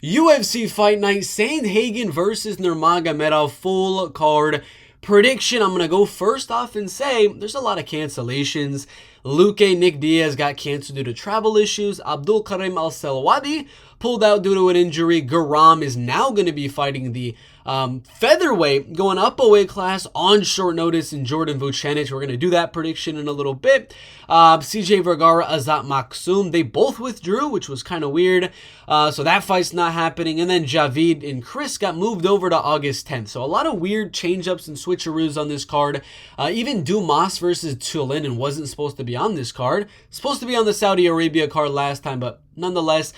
UFC Fight Night, Sandhagen versus Nurmagomedov, full card prediction. I'm going to go first off and say there's a lot of cancellations. Nick Diaz got canceled due to travel issues. Abdul Karim Al-Selwadi pulled out due to an injury. Guram is now going to be fighting the featherweight, going up a weight class on short notice in Jordan Vucenic. We're going to do that prediction in a little bit. CJ Vergara, Azamat, they both withdrew, which was kind of weird. So that fight's not happening. And then Javid and Chris got moved over to August 10th. So a lot of weird change-ups and switcheroos on this card. Even Dumas versus Tiuliulin wasn't supposed to be on this card. Supposed to be on the Saudi Arabia card last time, but nonetheless,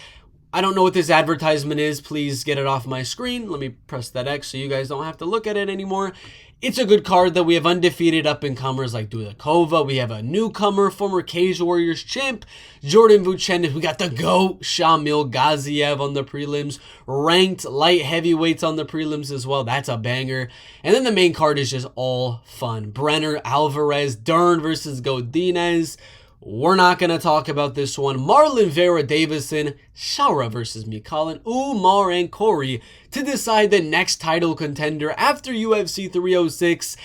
I don't know what this advertisement is. Please get it off my screen. Let me press that X so you guys don't have to look at it anymore. It's a good card that we have undefeated up-and-comers like Dudakova. We have a newcomer, former Cage Warriors champ, Jordan Vucenic. We got the GOAT, Shamil, Gaziev on the prelims. Ranked light heavyweights on the prelims as well. That's a banger. And then the main card is just all fun. Brener, Alvarez, Dern versus Godinez. We're not going to talk about this one. Marlon Vera Davison, Shara versus Mikalin, Umar and Corey to decide the next title contender after UFC 306.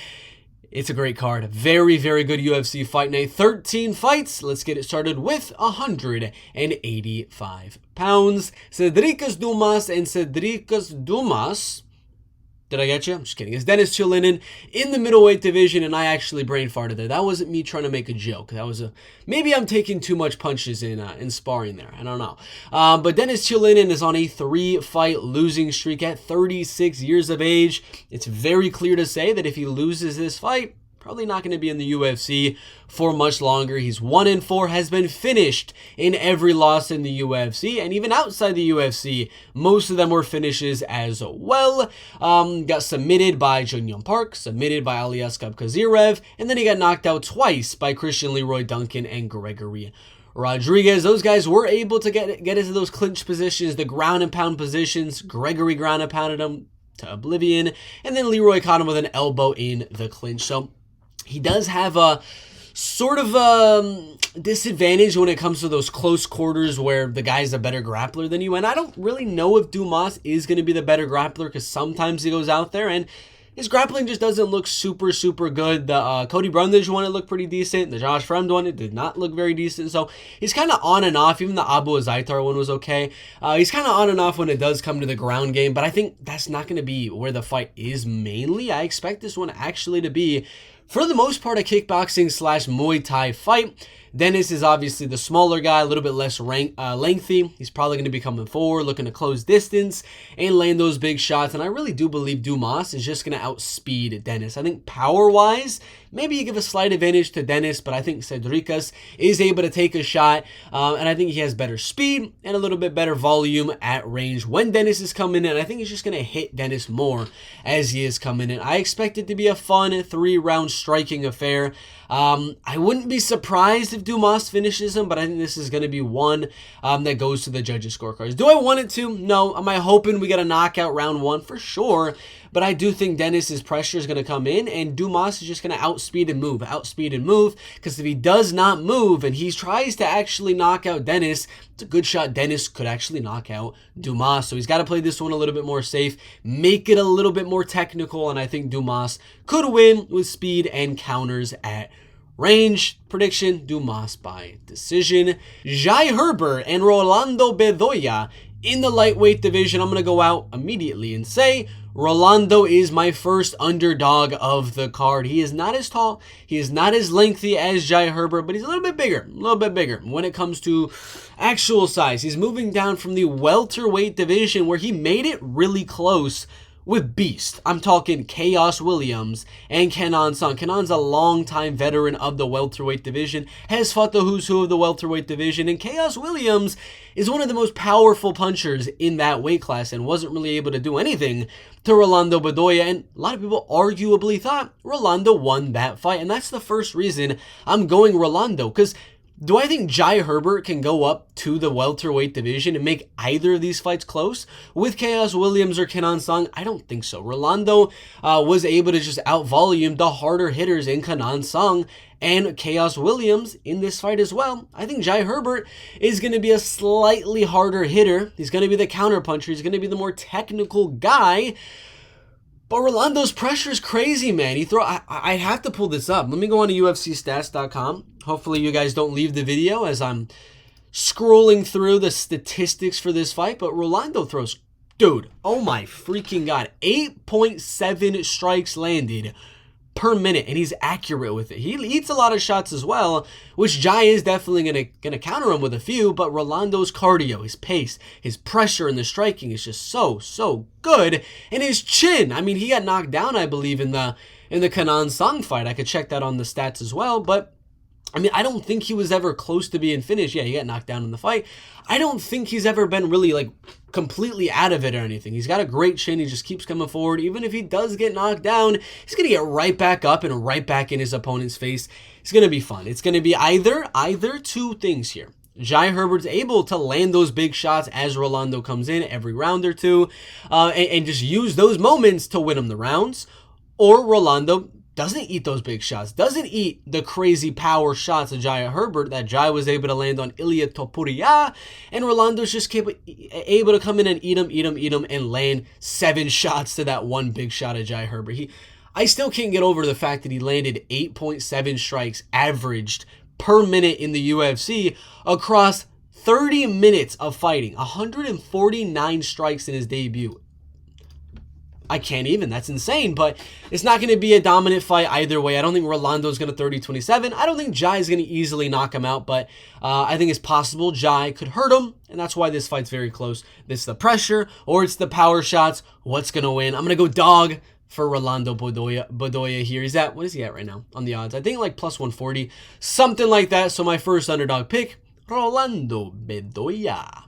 It's a great card. Very, very good UFC Fight Night. 13 fights. Let's get it started with 185 pounds. Sedriques Dumas and Sedriques Dumas. Did I get you? I'm just kidding. It's Denis Tiuliulin in the middleweight division, and I actually brain farted there. That wasn't me trying to make a joke. That was maybe I'm taking too much punches in sparring there. I don't know. But Denis Tiuliulin is on a 3-fight losing streak at 36 years of age. It's very clear to say that if he loses this fight, probably not going to be in the UFC for much longer. He's 1-4, has been finished in every loss in the UFC, and even outside the UFC, most of them were finishes as well. Got submitted by Jun Park, submitted by Aliaskar Kazirev, and then he got knocked out twice by Christian Leroy Duncan and Gregory Rodriguez. Those guys were able to get into those clinch positions, the ground and pound positions. Gregory ground and pounded him to oblivion, and then Leroy caught him with an elbow in the clinch. So he does have a sort of disadvantage when it comes to those close quarters where the guy's a better grappler than you. And I don't really know if Dumas is going to be the better grappler because sometimes he goes out there and his grappling just doesn't look super, super good. The Cody Brundage one, it looked pretty decent. The Josh Fremd one, it did not look very decent. So he's kind of on and off. Even the Abu Azaitar one was okay. He's kind of on and off when it does come to the ground game. But I think that's not going to be where the fight is mainly. I expect this one actually to be, for the most part, a kickboxing / Muay Thai fight. Denis is obviously the smaller guy, a little bit less lengthy. He's probably going to be coming forward, looking to close distance and land those big shots. And I really do believe Dumas is just going to outspeed Denis. I think power-wise, maybe you give a slight advantage to Denis, but I think Sedriques is able to take a shot. And I think he has better speed and a little bit better volume at range when Denis is coming in. I think he's just going to hit Denis more as he is coming in. I expect it to be a fun 3-round striking affair. I wouldn't be surprised if Dumas finishes him, but I think this is going to be one that goes to the judges' scorecards. Do I want it to? No. Am I hoping we get a knockout round 1? For sure. But I do think Denis's pressure is going to come in, and Dumas is just going to outspeed and move. Because if he does not move and he tries to actually knock out Denis, it's a good shot Denis could actually knock out Dumas. So he's got to play this one a little bit more safe, make it a little bit more technical, and I think Dumas could win with speed and counters at range. Prediction, Dumas by decision. Herbert and Rolando Bedoya in the lightweight division. I'm going to go out immediately and say Rolando is my first underdog of the card. He is not as tall, he is not as lengthy as Herbert, but he's a little bit bigger when it comes to actual size. He's moving down from the welterweight division where he made it really close with Beast. I'm talking Chaos Williams and Kenan Son. Kenan's a longtime veteran of the welterweight division, has fought the who's who of the welterweight division, and Chaos Williams is one of the most powerful punchers in that weight class and wasn't really able to do anything to Rolando Bedoya, and a lot of people arguably thought Rolando won that fight, and that's the first reason I'm going Rolando, because Do I think Jai Herbert can go up to the welterweight division and make either of these fights close with Chaos Williams or Kenan Song? I don't think so. Rolando was able to just out-volume the harder hitters in Kenan Song and Chaos Williams in this fight as well. I think Jai Herbert is going to be a slightly harder hitter. He's going to be the counterpuncher. He's going to be the more technical guy. But Rolando's pressure is crazy, man. I have to pull this up. Let me go on to UFCstats.com. Hopefully you guys don't leave the video as I'm scrolling through the statistics for this fight. But Rolando throws, dude, oh my freaking God, 8.7 strikes landed per minute, and he's accurate with it. He eats a lot of shots as well, which Jai is definitely gonna counter him with a few, but Rolando's cardio, his pace, his pressure, and the striking is just so good. And his chin, I mean, he got knocked down, I believe, in the Kenan Song fight. I could check that on the stats as well, but I mean, I don't think he was ever close to being finished. Yeah, he got knocked down in the fight. I don't think he's ever been really, like, completely out of it or anything. He's got a great chin. He just keeps coming forward. Even if he does get knocked down, he's going to get right back up and right back in his opponent's face. It's going to be fun. It's going to be either two things here. Jai Herbert's able to land those big shots as Rolando comes in every round or two and just use those moments to win him the rounds. Or Rolando doesn't eat those big shots, doesn't eat the crazy power shots of Jai Herbert that Jai was able to land on Ilia Topuria, and Rolando's just able to come in and eat him, and land 7 shots to that one big shot of Jai Herbert. I still can't get over the fact that he landed 8.7 strikes averaged per minute in the UFC across 30 minutes of fighting, 149 strikes in his debut. I can't even. That's insane, but it's not going to be a dominant fight either way. I don't think Rolando's going to 30-27. I don't think Jai is going to easily knock him out, but I think it's possible Jai could hurt him, and that's why this fight's very close. It's the pressure, or it's the power shots. What's going to win? I'm going to go dog for Rolando Bedoya here. What is he at right now on the odds? I think like plus 140, something like that. So my first underdog pick, Rolando Bedoya.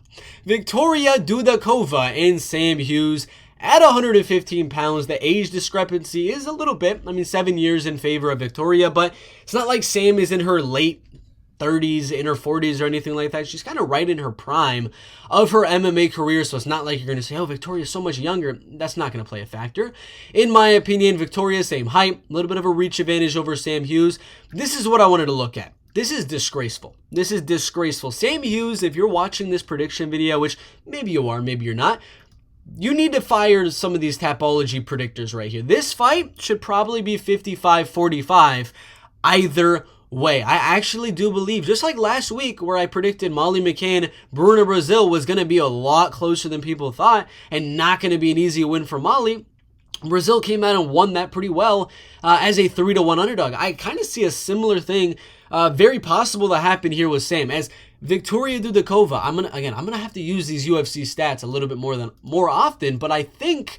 Victoria Dudakova and Sam Hughes. At 115 pounds, the age discrepancy is a little bit. I mean, 7 years in favor of Victoria, but it's not like Sam is in her late 30s, in her 40s, or anything like that. She's kind of right in her prime of her MMA career, so it's not like you're going to say, oh, Victoria's so much younger. That's not going to play a factor. In my opinion, Victoria, same height, a little bit of a reach advantage over Sam Hughes. This is what I wanted to look at. This is disgraceful. This is disgraceful. Sam Hughes, if you're watching this prediction video, which maybe you are, maybe you're not, you need to fire some of these Tapology predictors right here. This fight should probably be 55-45 either way. I actually do believe, just like last week where I predicted Molly McCann, Bruna Brazil was going to be a lot closer than people thought and not going to be an easy win for Molly, Brazil came out and won that pretty well as a 3-1 underdog. I kind of see a similar thing very possible to happen here with Sam. As Victoria Dudakova, I'm gonna have to use these UFC stats a little bit more often, but I think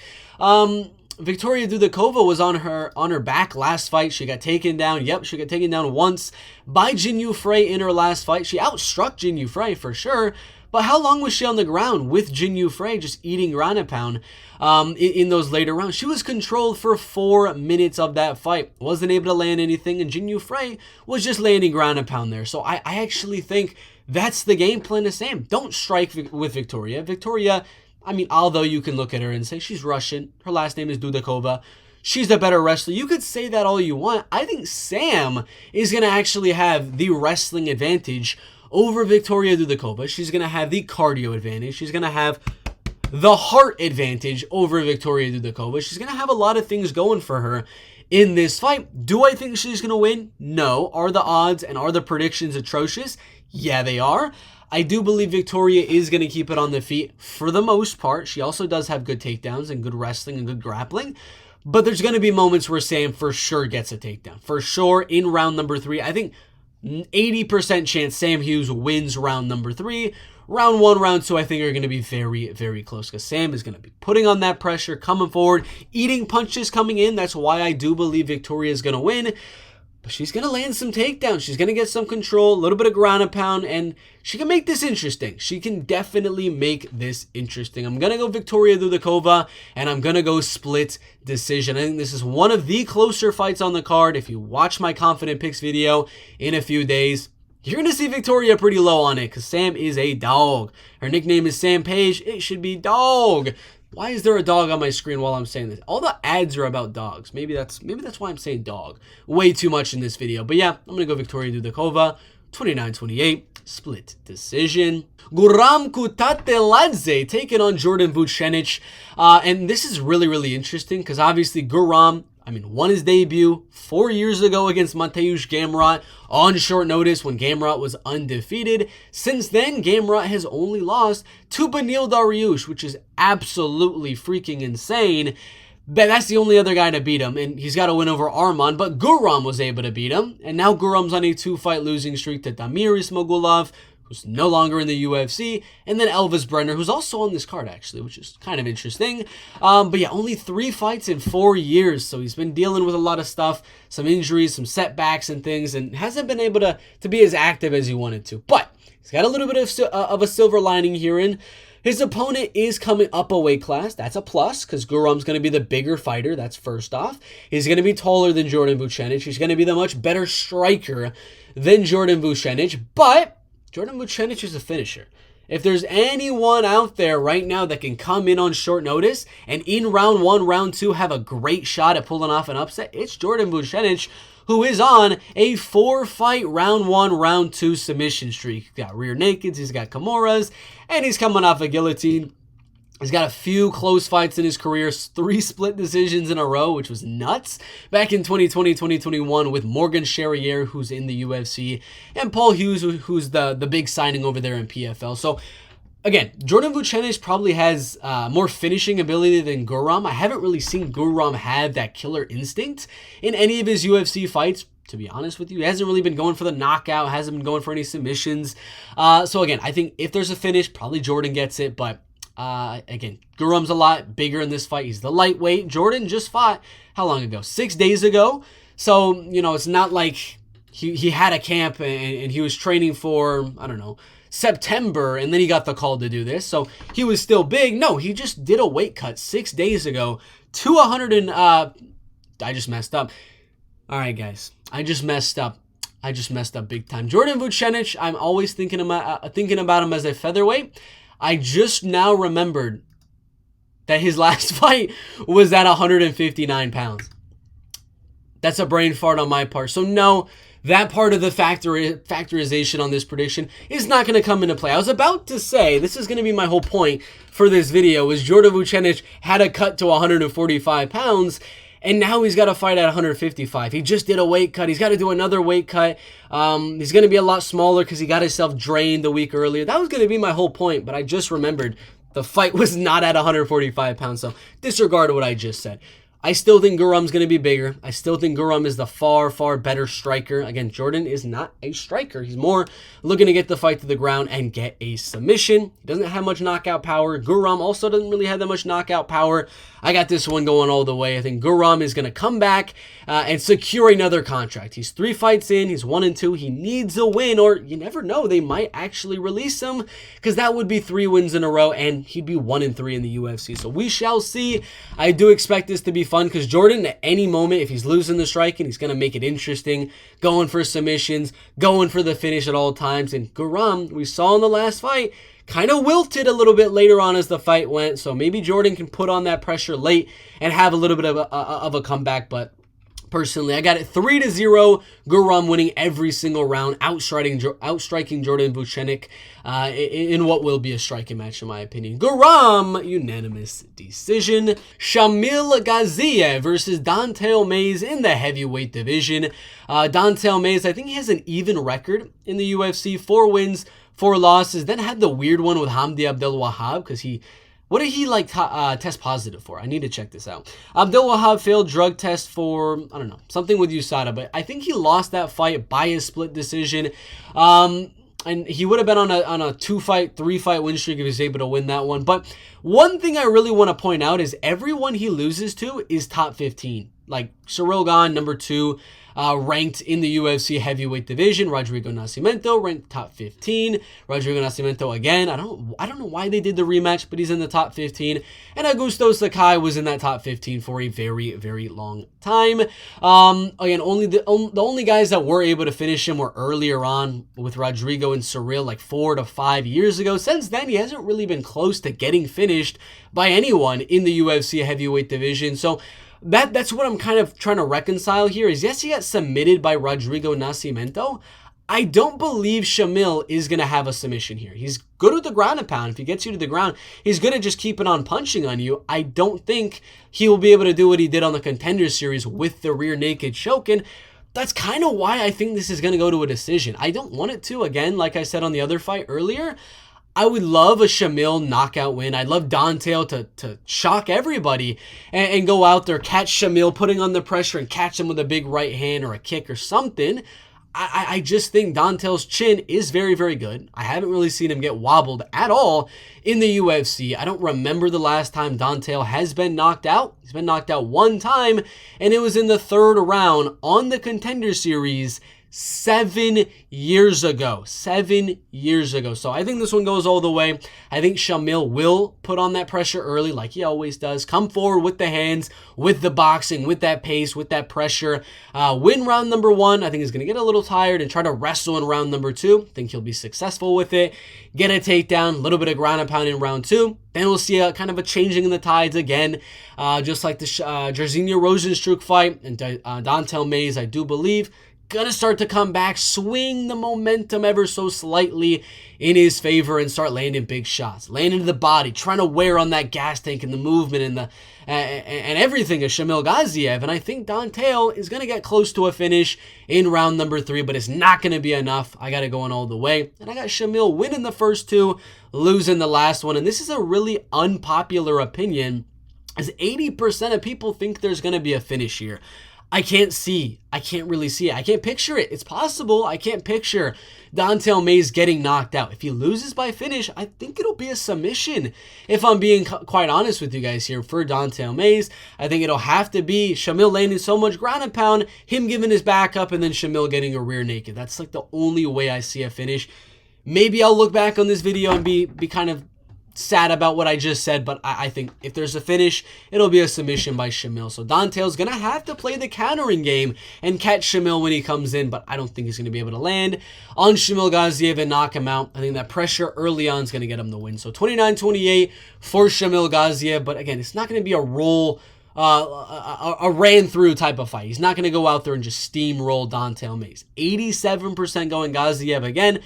Victoria Dudakova was on her back last fight. She got taken down. Yep, she got taken down once by Jinyu Frey in her last fight. She outstruck Jinyu Frey for sure. But how long was she on the ground with Jinyu Frey just eating ground and pound in those later rounds? She was controlled for 4 minutes of that fight. Wasn't able to land anything, and Jinyu Frey was just landing ground and pound there. So I actually think that's the game plan of Sam. Don't strike with Victoria. Victoria, I mean, although you can look at her and say she's Russian, her last name is Dudakova, she's the better wrestler. You could say that all you want. I think Sam is going to actually have the wrestling advantage over Victoria Dudakova. She's going to have the cardio advantage. She's going to have the heart advantage over Victoria Dudakova. She's going to have a lot of things going for her in this fight. Do I think she's going to win? No. Are the odds and are the predictions atrocious? Yeah, they are. I do believe Victoria is going to keep it on the feet for the most part. She also does have good takedowns and good wrestling and good grappling. But there's going to be moments where Sam for sure gets a takedown. For sure, in round number 3, I think 80% chance Sam Hughes wins round number 3. Round 1, round 2, I think are going to be very, very close because Sam is going to be putting on that pressure, coming forward, eating punches coming in. That's why I do believe Victoria is going to win. But she's going to land some takedowns. She's going to get some control, a little bit of ground and pound, and she can make this interesting. She can definitely make this interesting. I'm going to go Victoria Dudakova, and I'm going to go split decision. I think this is one of the closer fights on the card. If you watch my Confident Picks video in a few days, you're going to see Victoria pretty low on it because Sam is a dog. Her nickname is Sam Page. It should be dog. Why is there a dog on my screen while I'm saying this? All the ads are about dogs. Maybe that's why I'm saying dog way too much in this video. But yeah, I'm going to go Victoria Dudakova, 29-28, split decision. Guram Kutateladze taking on Jordan Vucenic. And this is really, really interesting because obviously Guram, won his debut 4 years ago against Mateusz Gamrot on short notice when Gamrot was undefeated. Since then, Gamrot has only lost to Beneil Dariush, which is absolutely freaking insane. But that's the only other guy to beat him, and he's got to win over Arman, but Guram was able to beat him, and now Guram's on a 2-fight losing streak to Damir Ismagulov, who's no longer in the UFC, and then Elves Brener, who's also on this card, actually, which is kind of interesting. But yeah, only 3 fights in 4 years, so he's been dealing with a lot of stuff, some injuries, some setbacks and things, and hasn't been able to be as active as he wanted to. But he's got a little bit of a silver lining herein. His opponent is coming up a weight class. That's a plus because Guram's going to be the bigger fighter. That's first off. He's going to be taller than Jordan Vucenic. He's going to be the much better striker than Jordan Vucenic, but Jordan Vucenic is a finisher. If there's anyone out there right now that can come in on short notice and in round 1, round 2 have a great shot at pulling off an upset, it's Jordan Vucenic, who is on a 4-fight round 1, round 2 submission streak. He's got rear nakeds, he's got Kimuras, and he's coming off a guillotine. He's got a few close fights in his career, 3 split decisions in a row, which was nuts. Back in 2020, 2021 with Morgan Charrier, who's in the UFC, and Paul Hughes, who's the big signing over there in PFL. So, again, Jordan Vucenic probably has more finishing ability than Guram. I haven't really seen Guram have that killer instinct in any of his UFC fights. To be honest with you, he hasn't really been going for the knockout, hasn't been going for any submissions. So again, I think if there's a finish, probably Jordan gets it, but again, Guram's a lot bigger in this fight. He's the lightweight. Jordan just fought, how long ago? 6 days ago. So, it's not like he had a camp and he was training for, I don't know, September, and then he got the call to do this. So he was still big. No, he just did a weight cut 6 days ago to 100 and, I just messed up. All right, guys, I just messed up big time. Jordan Vucenic, I'm always thinking about him as a featherweight. I just now remembered that his last fight was at 159 pounds. That's a brain fart on my part. So no, that part of the factorization on this prediction is not going to come into play. I was about to say, this is going to be my whole point for this video, was Jordan Vucenic had a cut to 145 pounds, and now he's got to fight at 155. He just did a weight cut. He's got to do another weight cut. He's going to be a lot smaller because he got himself drained the week earlier. That was going to be my whole point, but I just remembered the fight was not at 145 pounds, so disregard what I just said. I still think Guram's going to be bigger. I still think Guram is the far, far better striker. Again, Jordan is not a striker. He's more looking to get the fight to the ground and get a submission. He doesn't have much knockout power. Guram also doesn't really have that much knockout power. I got this one going all the way. I think Guram is going to come back and secure another contract. He's 3 fights in. He's 1-2. He needs a win, or you never know, they might actually release him because that would be 3 wins in a row, and he'd be 1-3 in the UFC. So we shall see. I do expect this to be fun because Jordan, at any moment, if he's losing the striking, he's going to make it interesting, going for submissions, going for the finish at all times. And Guram, we saw in the last fight, kind of wilted a little bit later on as the fight went, so maybe Jordan can put on that pressure late and have a little bit of a comeback. But personally, I got it 3-0, Guram winning every single round, outstriking Jordan Vucenic in what will be a striking match in my opinion. Guram, unanimous decision. Shamil Gaziev versus Don'Tale Mayes in the heavyweight division. Don'Tale Mayes, I think he has an even record in the UFC, 4 wins, 4 losses, then had the weird one with Hamdi Abdelwahab because what did he test positive for? I need to check this out. Abdelwahab failed drug test for, I don't know, something with USADA, but I think he lost that fight by a split decision. And he would have been on a 2-fight, 3-fight win streak if he was able to win that one. But one thing I really want to point out is everyone he loses to is top 15. like Cyril Gane, number 2, ranked in the UFC heavyweight division. Rodrigo Nascimento ranked top 15. Rodrigo Nascimento again. I don't know why they did the rematch, but he's in the top 15. And Augusto Sakai was in that top 15 for a very, very long time. Again, the only guys that were able to finish him were earlier on with Rodrigo and Cyril, like 4 to 5 years ago. Since then, he hasn't really been close to getting finished by anyone in the UFC heavyweight division. So that's what I'm kind of trying to reconcile here is, yes, he got submitted by Rodrigo Nascimento. I don't believe Shamil is going to have a submission here. He's good with the ground and pound. If he gets you to the ground, he's good at just keeping on punching on you. I don't think he will be able to do what he did on the Contender Series with the rear naked choke. And that's kind of why I think this is going to go to a decision. I don't want it to. Again, like I said on the other fight earlier, I would love a Shamil knockout win. I'd love Dante to shock everybody and go out there, catch Shamil putting on the pressure and catch him with a big right hand or a kick or something. I just think Dante's chin is very, very good. I haven't really seen him get wobbled at all in the UFC. I don't remember the last time Dante has been knocked out. He's been knocked out one time, and it was in the 3rd round on the Contender Series 7 years ago. 7 years ago. So I think this one goes all the way. I think Shamil will put on that pressure early like he always does. Come forward with the hands, with the boxing, with that pace, with that pressure. Win round number 1. I think he's going to get a little tired and try to wrestle in round number 2. I think he'll be successful with it. Get a takedown, a little bit of ground and pound in round 2. Then we'll see a kind of a changing in the tides again. Just like the Jairzinho Rozenstruik fight and Dontel Mays, I do believe, gonna start to come back, swing the momentum ever so slightly in his favor and start landing big shots, landing to the body, trying to wear on that gas tank and the movement and the and everything of Shamil Gaziev. And I think Dante is gonna get close to a finish in round number 3, but it's not gonna be enough. I gotta go on all the way, and I got Shamil winning the first 2, losing the last one. And this is a really unpopular opinion, as 80% of people think there's gonna be a finish here. I can't really see it. I can't picture it. It's possible. I can't picture Dontel Mays getting knocked out. If he loses by finish, I think it'll be a submission. If I'm being quite honest with you guys here, for Dontel Mays, I think it'll have to be Shamil landing so much ground and pound, him giving his back up, and then Shamil getting a rear naked. That's like the only way I see a finish. Maybe I'll look back on this video and be kind of sad about what I just said, but I think if there's a finish, it'll be a submission by Shamil. So Dante's gonna have to play the countering game and catch Shamil when he comes in, but I don't think he's gonna be able to land on Shamil Gaziev and knock him out. I think that pressure early on is gonna get him the win. So 29-28 for Shamil Gaziev, but again, it's not gonna be a roll, a ran through type of fight. He's not gonna go out there and just steamroll Dontel Mays. 87% going Gaziev again.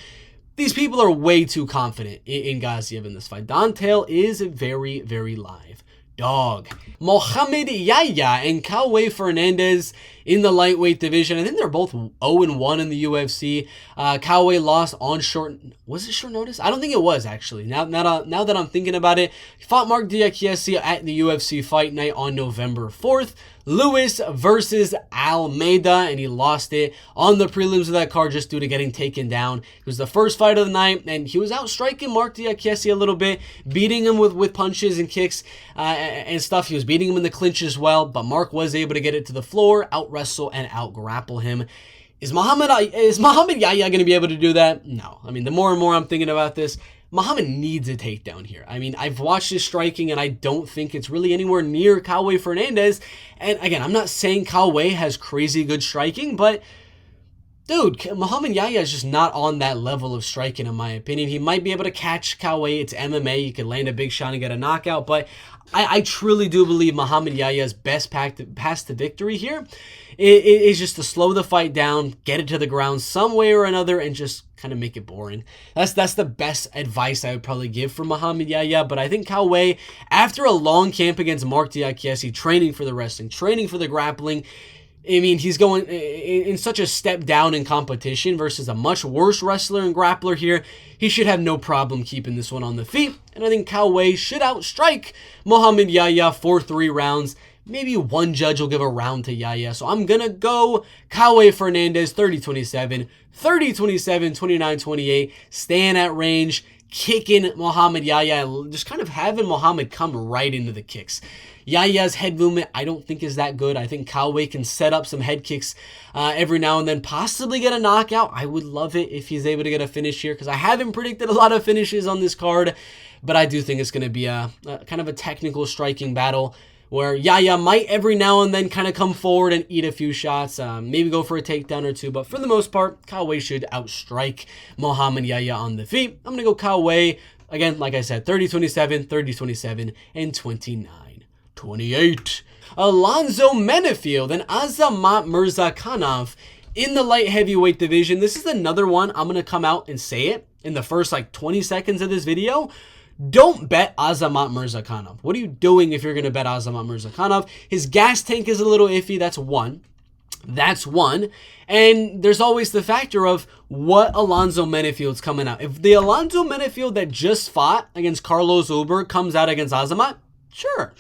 These people are way too confident in Gaziev in this fight. Dontel is very, very live. Dog. Mohammad Yahya and Kaue Fernandes in the lightweight division. I think they're both 0-1 in the UFC. Kaue lost on short... Was it short notice? I don't think it was, actually. Now that I'm thinking about it. He fought Mark Diakiese at the UFC Fight Night on November 4th. Lewis versus Almeida, and he lost it on the prelims of that card just due to getting taken down. It was the first fight of the night, and he was out striking Mark Diakiese a little bit, beating him with punches and kicks and stuff. He was beating him in the clinch as well, but Mark was able to get it to the floor, out wrestle and out grapple him. Is Mohammad Yahya going to be able to do that? No. I mean, the more and more I'm thinking about this, Mohammad needs a takedown here. I mean, I've watched his striking, and I don't think it's really anywhere near Kaue Fernandes. And again, I'm not saying Kaue has crazy good striking, but dude, Mohammad Yahya is just not on that level of striking, in my opinion. He might be able to catch Kaue. It's MMA. You could land a big shot and get a knockout, but I truly do believe Mohammad Yahya's best path to victory here is just to slow the fight down, get it to the ground some way or another, and just kind of make it boring. That's the best advice I would probably give for Mohammad Yahya. But I think Kaue, after a long camp against Mark Diakiese, training for the wrestling, training for the grappling, I mean, he's going in such a step down in competition versus a much worse wrestler and grappler here. He should have no problem keeping this one on the feet. And I think Kaue should outstrike Mohammad Yahya for 3 rounds. Maybe one judge will give a round to Yahya. So I'm going to go Kaue Fernandes 30-27, 30-27, 29-28. Staying at range. kicking Mohammad Yahya, just kind of having Mohammad come right into the kicks. Yahya's head movement, I don't think is that good. I think Kaue can set up some head kicks every now and then, possibly get a knockout. I would love it if he's able to get a finish here, because I haven't predicted a lot of finishes on this card, but I do think it's going to be a kind of a technical striking battle, where Yahya might every now and then kind of come forward and eat a few shots, maybe go for a takedown or two, but for the most part, Kaue should outstrike Mohammad Yahya on the feet. I'm going to go Kaue, again, like I said, 30-27, 30-27, and 29-28. Alonzo Menifield and Azamat Murzakanov in the light heavyweight division. This is another one. I'm going to come out and say it in the first 20 seconds of this video. Don't bet Azamat Murzakanov. What are you doing if you're going to bet Azamat Murzakanov? His gas tank is a little iffy. That's one. And there's always the factor of what Alonzo Menifield's coming out. If the Alonzo Menifield that just fought against Carlos Ulberg comes out against Azamat, sure.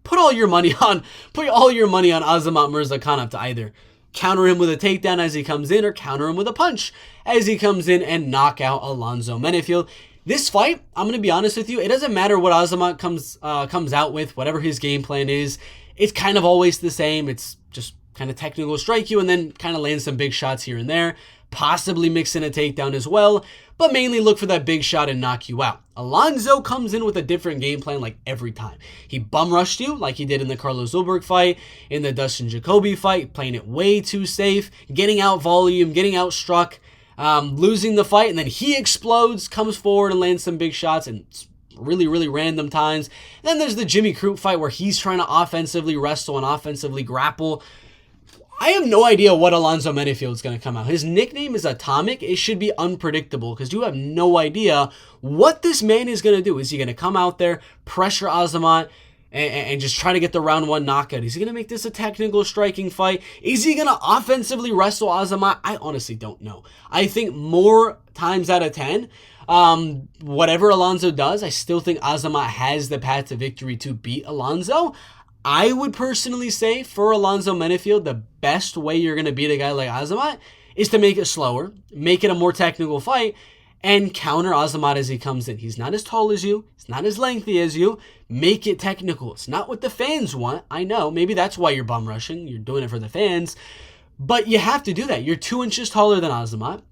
Put all your money on Azamat Murzakanov to either counter him with a takedown as he comes in, or counter him with a punch as he comes in and knock out Alonzo Menifield. This fight, I'm going to be honest with you, it doesn't matter what Azamat comes out with, whatever his game plan is. It's kind of always the same. It's just kind of technical strike you and then kind of land some big shots here and there, possibly mix in a takedown as well, but mainly look for that big shot and knock you out. Alonzo comes in with a different game plan every time. He bum rushed you like he did in the Carlos Ulberg fight, in the Dustin Jacoby fight, playing it way too safe, getting out volume, getting outstruck, losing the fight, and then he explodes, comes forward and lands some big shots, and it's really random times. And then there's the Jimmy Crute fight where he's trying to offensively wrestle and offensively grapple. I have no idea what Alonzo Menifield is going to come out. His nickname is Atomic. It should be unpredictable because you have no idea what this man is going to do. Is he going to come out there, pressure Azamat, and just try to get the round one knockout? Is he going to make this a technical striking fight? Is he going to offensively wrestle Azamat? I honestly don't know. I think more times out of 10, whatever Alonzo does, I still think Azamat has the path to victory to beat Alonzo. I would personally say for Alonzo Menifield, the best way you're going to beat a guy like Azamat is to make it slower, make it a more technical fight, and counter Azamat as he comes in. He's not as tall as you. He's not as lengthy as you. Make it technical. It's not what the fans want. I know. Maybe that's why you're bum rushing. You're doing it for the fans. But you have to do that. You're 2 inches taller than Azamat.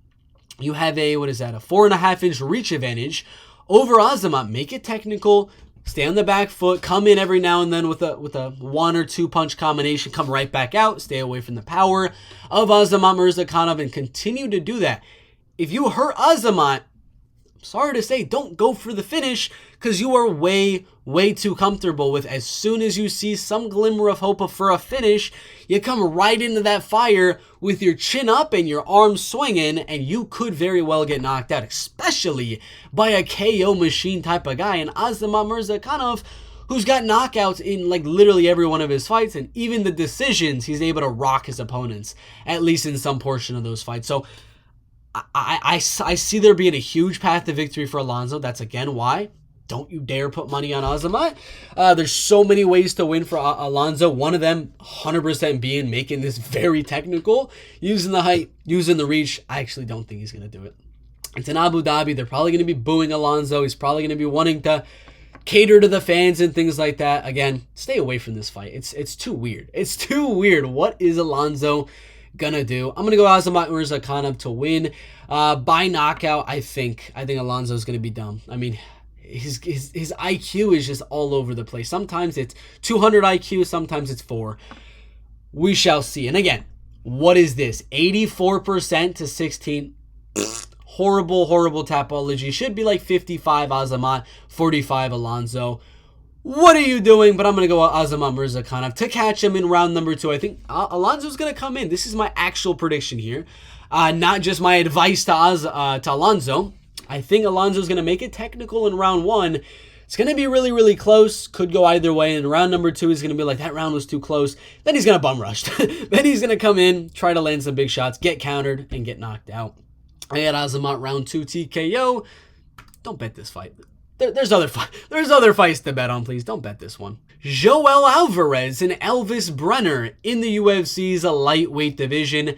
You have a 4.5-inch reach advantage over Azamat. Make it technical. Stay on the back foot. Come in every now and then with a 1 or 2 punch combination. Come right back out. Stay away from the power of Azamat Murzakanov and continue to do that. If you hurt Azamat, I'm sorry to say, don't go for the finish because you are way too comfortable with as soon as you see some glimmer of hope for a finish, you come right into that fire with your chin up and your arms swinging, and you could very well get knocked out, especially by a KO machine type of guy. And Azamat Murzakanov, who's got knockouts in literally every one of his fights, and even the decisions, he's able to rock his opponents, at least in some portion of those fights. So I see there being a huge path to victory for Alonzo. That's again why don't you dare put money on Azamat. There's so many ways to win for Alonzo. One of them 100% being making this very technical, using the height, using the reach. I actually don't think he's going to do it. It's in Abu Dhabi. They're probably going to be booing Alonzo. He's probably going to be wanting to cater to the fans and things like that. Again, stay away from this fight. It's too weird. It's too weird. What is Alonzo gonna do? I'm gonna go Azamat Murzakanov to win by knockout. I think Alonzo's gonna be dumb. I mean, his IQ is just all over the place. Sometimes it's 200 IQ, sometimes it's 4. We shall see. And again, what is this? 84% to 16. Horrible tapology. Should be 55 Azamat, 45 Alonzo. What are you doing? But I'm going to go with Azamat Murzakanov to catch him in round number 2. I think Alonzo's going to come in. This is my actual prediction here. Not just my advice to Alonzo. I think Alonzo's going to make it technical in round 1. It's going to be really close. Could go either way. And round number 2 is going to be that round was too close. Then he's going to bum rush. Then he's going to come in, try to land some big shots, get countered, and get knocked out. I had Azamat round 2 TKO. Don't bet this fight. There's other fights to bet on, please. Don't bet this one. Joel Alvarez and Elvis Brener in the UFC's lightweight division.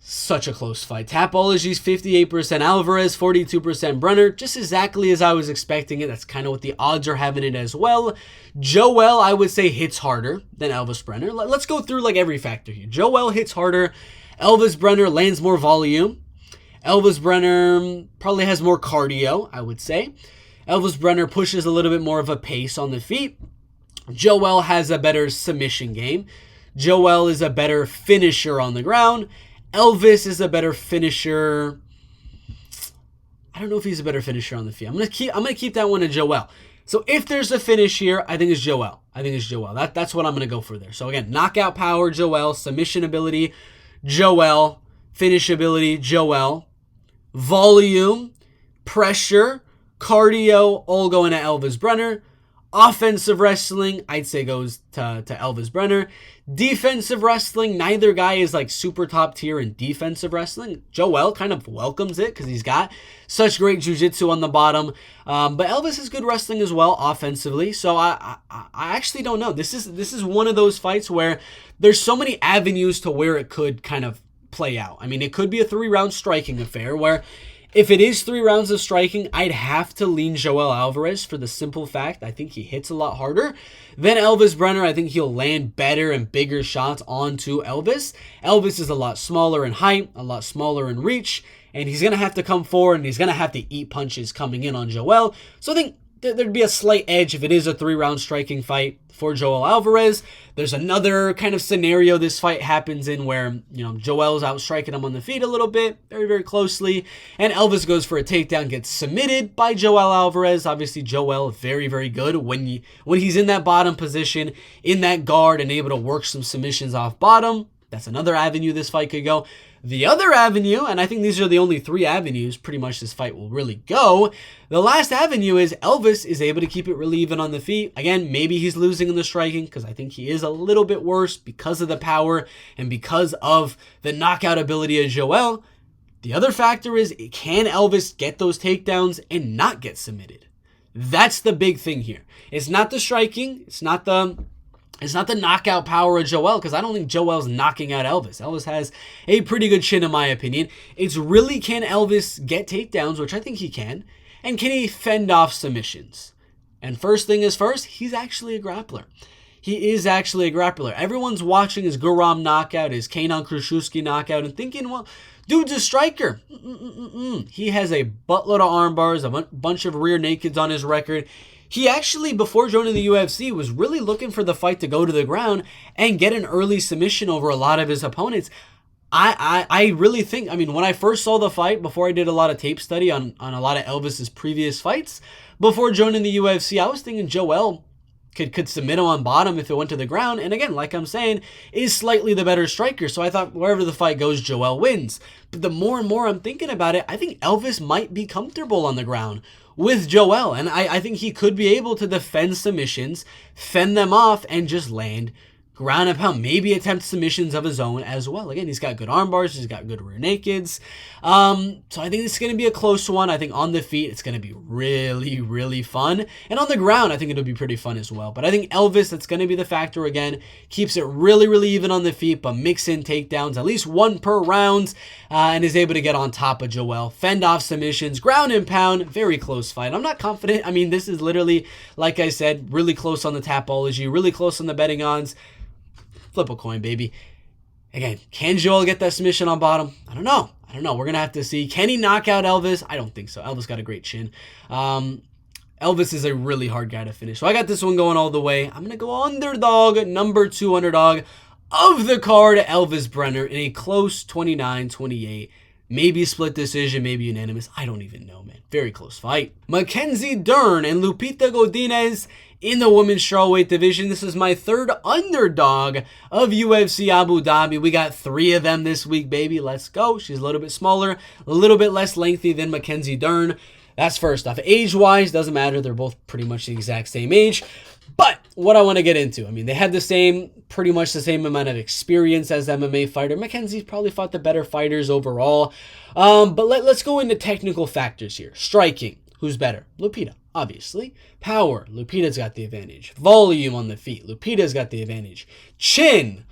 Such a close fight. Tapology's 58% Alvarez, 42% Brener. Just exactly as I was expecting it. That's kind of what the odds are having it as well. Joel, I would say, hits harder than Elvis Brener. Let's go through like every factor here. Joel hits harder. Elvis Brener lands more volume. Elvis Brener probably has more cardio, I would say. Elvis Brener pushes a little bit more of a pace on the feet. Joel has a better submission game. Joel is a better finisher on the ground. Elvis is a better finisher. I don't know if he's a better finisher on the field. I'm gonna keep that one to Joel. So if there's a finish here, I think it's Joel. That's what I'm gonna go for there. So again, knockout power, Joel. Submission ability, Joel. Finish ability, Joel. Volume, pressure, cardio, all going to Elvis Brener. Offensive wrestling, I'd say goes to Elvis Brener. Defensive wrestling, neither guy is like super top tier in defensive wrestling. Joel kind of welcomes it because he's got such great jiu-jitsu on the bottom. But Elvis is good wrestling as well offensively. So I actually don't know. This is one of those fights where there's so many avenues to where it could kind of play out. I mean, it could be a 3-round striking affair where if it is 3 rounds of striking, I'd have to lean Joel Alvarez for the simple fact I think he hits a lot harder than Elvis Brener. I think he'll land better and bigger shots onto Elvis. Elvis is a lot smaller in height, a lot smaller in reach, and he's going to have to come forward and he's going to have to eat punches coming in on Joel. So I think there'd be a slight edge if it is a 3-round striking fight for Joel Alvarez. There's another kind of scenario this fight happens in where, Joel's out striking him on the feet a little bit, very, very closely, and Elvis goes for a takedown, gets submitted by Joel Alvarez. Obviously, Joel, very, very good when he's in that bottom position, in that guard, and able to work some submissions off bottom. That's another avenue this fight could go. The other avenue, and I think these are the only 3 avenues pretty much this fight will really go. The last avenue is Elvis is able to keep it really even on the feet. Again, maybe he's losing in the striking because I think he is a little bit worse because of the power and because of the knockout ability of Joel. The other factor is, can Elvis get those takedowns and not get submitted? That's the big thing here. It's not the striking. It's not the knockout power of Joel, because I don't think Joel's knocking out Elvis. Elvis has a pretty good chin, in my opinion. It's really, can Elvis get takedowns, which I think he can, and can he fend off submissions? And first thing is first, he's actually a grappler. He is actually a grappler. Everyone's watching his Guram knockout, his Kenan Krzyzewski knockout, and thinking, well, dude's a striker. He has a buttload of arm bars, a bunch of rear nakeds on his record. He actually, before joining the UFC, was really looking for the fight to go to the ground and get an early submission over a lot of his opponents. I really think, when I first saw the fight, before I did a lot of tape study on a lot of Elvis's previous fights, before joining the UFC, I was thinking Joel could submit him on bottom if it went to the ground. And again, like I'm saying, is slightly the better striker. So I thought wherever the fight goes, Joel wins. But the more and more I'm thinking about it, I think Elvis might be comfortable on the ground with Joel. And I think he could be able to defend submissions, fend them off, and just land ground and pound. Maybe attempt submissions of his own as well. Again, he's got good arm bars. He's got good rear nakeds. So I think it's going to be a close one. I think on the feet, it's going to be really, really fun. And on the ground, I think it'll be pretty fun as well. But I think Elvis, that's going to be the factor again. Keeps it really, really even on the feet, but mix in takedowns, at least 1 per round, and is able to get on top of Joel. Fend off submissions, ground and pound, very close fight. I'm not confident. This is literally, like I said, really close on the Tapology, really close on the betting odds. Flip a coin, baby. Again, can Joel get that submission on bottom? I don't know. We're going to have to see. Can he knock out Elvis? I don't think so. Elvis got a great chin. Elvis is a really hard guy to finish. So I got this one going all the way. I'm going to go underdog, number 2 underdog of the card, Elvis Brener, in a close 29-28. Maybe split decision, maybe unanimous. I don't even know, man. Very close fight. Mackenzie Dern and Lupita Godinez in the women's strawweight division. This is my 3rd underdog of UFC Abu Dhabi. We got 3 of them this week, baby. Let's go. She's a little bit smaller, a little bit less lengthy than Mackenzie Dern. That's first off. Age-wise, doesn't matter. They're both pretty much the exact same age. But what I want to get into, they had pretty much the same amount of experience as MMA fighter. Mackenzie's probably fought the better fighters overall. But let's go into technical factors here. Striking, who's better? Lupita, obviously. Power, Lupita's got the advantage. Volume on the feet, Lupita's got the advantage. Chin,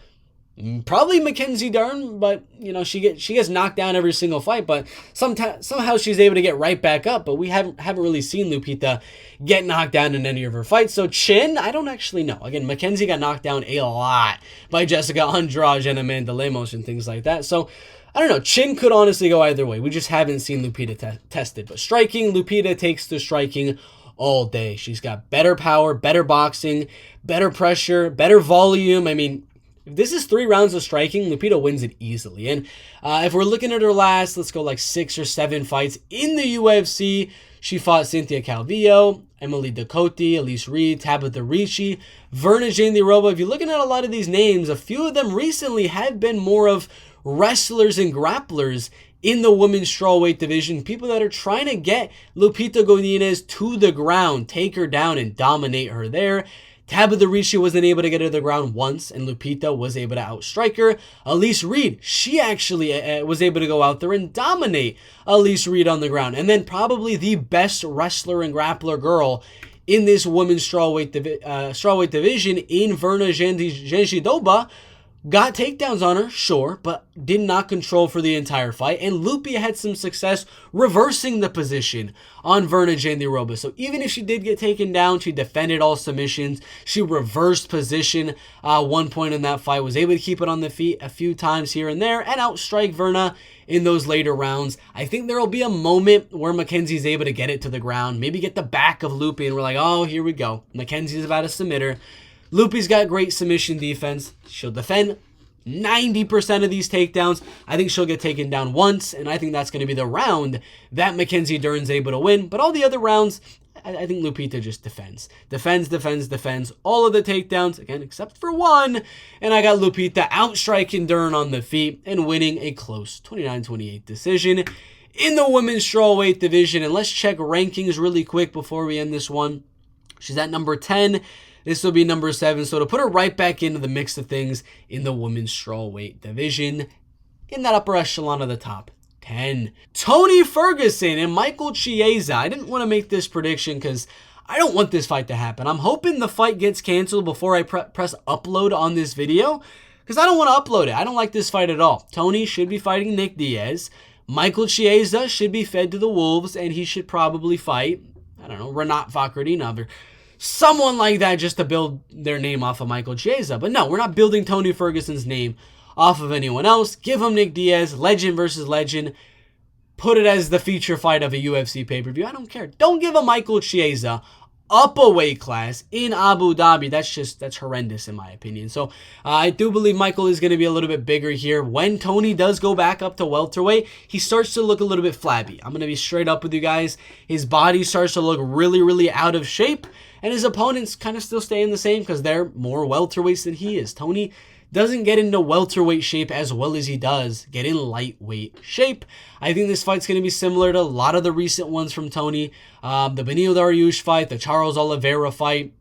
Probably Mackenzie Dern, but you know she gets knocked down every single fight, but somehow she's able to get right back up. But we haven't really seen Lupita get knocked down in any of her fights. So Chin, I don't actually know. Again, Mackenzie got knocked down a lot by Jessica Andrade and Amanda Lemos and things like that. So I don't know. Chin could honestly go either way. We just haven't seen Lupita tested. But striking, Lupita takes to striking all day. She's got better power, better boxing, better pressure, better volume. I mean, if this is 3 rounds of striking, Lupita wins it easily. And if we're looking at her last, let's go like 6 or 7 fights in the UFC, she fought Cynthia Calvillo, Emily Ducote, Elise Reed, Tabitha Ricci, Verna Jane Liroba. If you're looking at a lot of these names, a few of them recently have been more of wrestlers and grapplers in the women's strawweight division. People that are trying to get Lupita Godinez to the ground, take her down and dominate her there. Tabitha Ricci wasn't able to get her to the ground once, and Lupita was able to outstrike her. Elise Reed, she actually was able to go out there and dominate Elise Reed on the ground. And then probably the best wrestler and grappler girl in this women's strawweight division in Verna Janjidoba, got takedowns on her, sure, but did not control for the entire fight. And Lupita had some success reversing the position on Verna Jandiroba. So even if she did get taken down, she defended all submissions. She reversed position one point in that fight, was able to keep it on the feet a few times here and there, and outstrike Verna in those later rounds. I think there will be a moment where Mackenzie's able to get it to the ground, maybe get the back of Lupita, and we're like, oh, here we go. Mackenzie's about to submit her. Lupi's got great submission defense. She'll defend 90% of these takedowns. I think she'll get taken down once, and I think that's going to be the round that Mackenzie Dern's able to win. But all the other rounds, I think Lupita just defends. Defends all of the takedowns, again, except for one. And I got Lupita outstriking Dern on the feet and winning a close 29-28 decision in the women's strawweight division. And let's check rankings really quick before we end this one. She's at number 10. This will be number 7, so to put her right back into the mix of things in the women's strawweight division, in that upper echelon of the top 10. Tony Ferguson and Michael Chiesa. I didn't want to make this prediction because I don't want this fight to happen. I'm hoping the fight gets canceled before I press upload on this video, because I don't want to upload it. I don't like this fight at all. Tony should be fighting Nick Diaz. Michael Chiesa should be fed to the wolves, and he should probably fight, I don't know, Renat Vakardinov or someone like that, just to build their name off of Michael Chiesa. But no, we're not building Tony Ferguson's name off of anyone else. Give him Nick Diaz, legend versus legend. Put it as the feature fight of a UFC pay-per-view. I don't care. Don't give a Michael Chiesa up a weight class in Abu Dhabi. That's horrendous in my opinion. So I do believe Michael is going to be a little bit bigger here. When Tony does go back up to welterweight, he starts to look a little bit flabby. I'm going to be straight up with you guys. His body starts to look really, really out of shape. And his opponents kind of still staying the same because they're more welterweights than he is. Tony doesn't get into welterweight shape as well as he does get in lightweight shape. I think this fight's going to be similar to a lot of the recent ones from Tony. The Benil Dariush fight, the Charles Oliveira fight,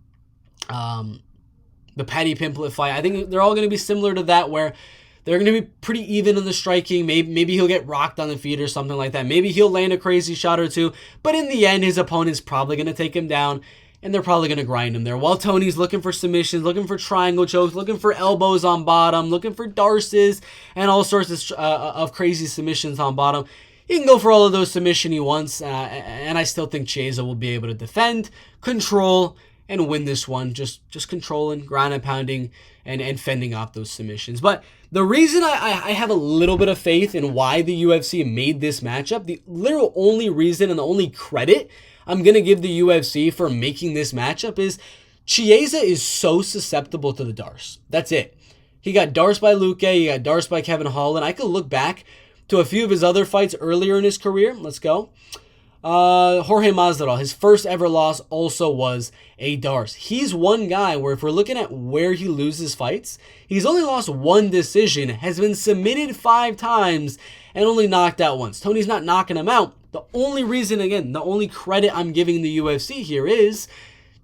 the Paddy Pimblett fight. I think they're all going to be similar to that, where they're going to be pretty even in the striking. Maybe he'll get rocked on the feet or something like that. Maybe he'll land a crazy shot or two. But in the end, his opponent's probably going to take him down, and they're probably going to grind him there. While Tony's looking for submissions, looking for triangle chokes, looking for elbows on bottom, looking for darces, and all sorts of crazy submissions on bottom. He can go for all of those submissions he wants, and I still think Chiesa will be able to defend, control, and win this one. Just controlling, ground and pounding, and fending off those submissions. But the reason I have a little bit of faith in why the UFC made this matchup, the literal only reason and the only credit I'm going to give the UFC for making this matchup is Chiesa is so susceptible to the darce. That's it. He got darced by Luque. He got darced by Kevin Holland. I could look back to a few of his other fights earlier in his career. Let's go. Jorge Masvidal, his first ever loss also was a darce. He's one guy where if we're looking at where he loses fights, he's only lost one decision, has been submitted 5 times, and only knocked out once. Tony's not knocking him out. The only reason, again, the only credit I'm giving the UFC here is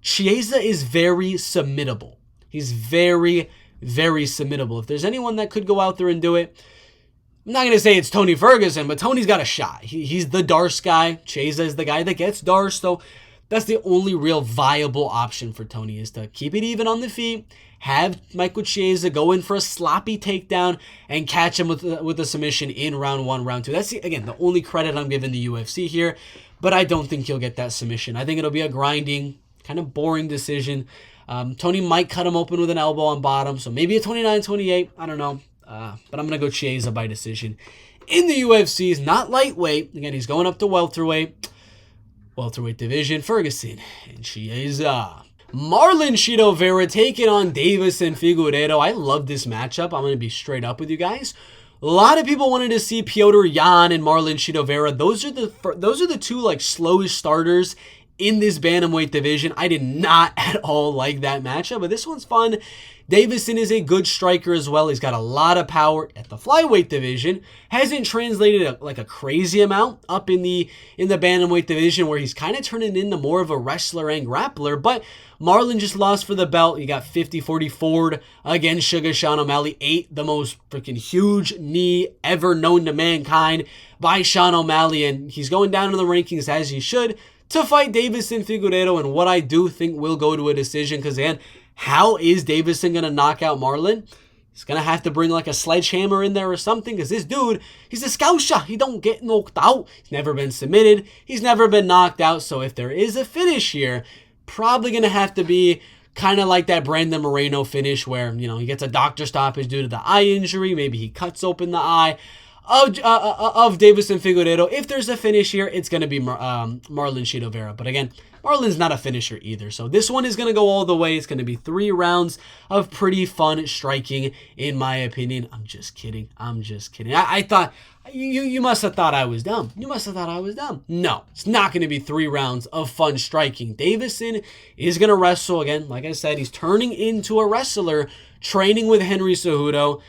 Chiesa is very submittable. He's very, very submittable. If there's anyone that could go out there and do it, I'm not going to say it's Tony Ferguson, but Tony's got a shot. He's the darce guy. Chiesa is the guy that gets darce. So That's the only real viable option for Tony, is to keep it even on the feet, have Michael Chiesa go in for a sloppy takedown, and catch him with a submission in round 1, round 2. That's, again, the only credit I'm giving the UFC here, but I don't think he'll get that submission. I think it'll be a grinding, kind of boring decision. Tony might cut him open with an elbow on bottom, so maybe a 29-28. I don't know, but I'm going to go Chiesa by decision. In the UFC, he's not lightweight. Again, he's going up to welterweight division, Ferguson and Chiesa. Marlon Chito Vera taking on Davis and Figueiredo. I love this matchup. I'm going to be straight up with you guys. A lot of people wanted to see Petr Yan and Marlon Chito Vera. Those are the two like slowest starters in this bantamweight division. I did not at all like that matchup, but this one's fun. Davison is a good striker as well. He's got a lot of power at the flyweight division. Hasn't translated like a crazy amount up in the bantamweight division, where he's kind of turning into more of a wrestler and grappler. But Marlon just lost for the belt. He got 50-40 forward against Sugar Sean O'Malley. Ate the most freaking huge knee ever known to mankind by Sean O'Malley, and he's going down in the rankings as he should to fight Davison Figueiredo, and what I do think will go to a decision, because again, how is Davison going to knock out Marlon? He's going to have to bring like a sledgehammer in there or something, because this dude, he's a scouser. He don't get knocked out. He's never been submitted. He's never been knocked out. So if there is a finish here, probably going to have to be kind of like that Brandon Moreno finish where, you know, he gets a doctor stoppage due to the eye injury. Maybe he cuts open the eye of Davison Figueiredo. If there's a finish here, it's going to be Marlon Chito Vera. But again, Marlon's not a finisher either. So this one is going to go all the way. It's going to be 3 rounds of pretty fun striking, in my opinion. I'm just kidding. I thought, you must have thought I was dumb. No, it's not going to be 3 rounds of fun striking. Davison is going to wrestle again. Like I said, he's turning into a wrestler, training with Henry Cejudo.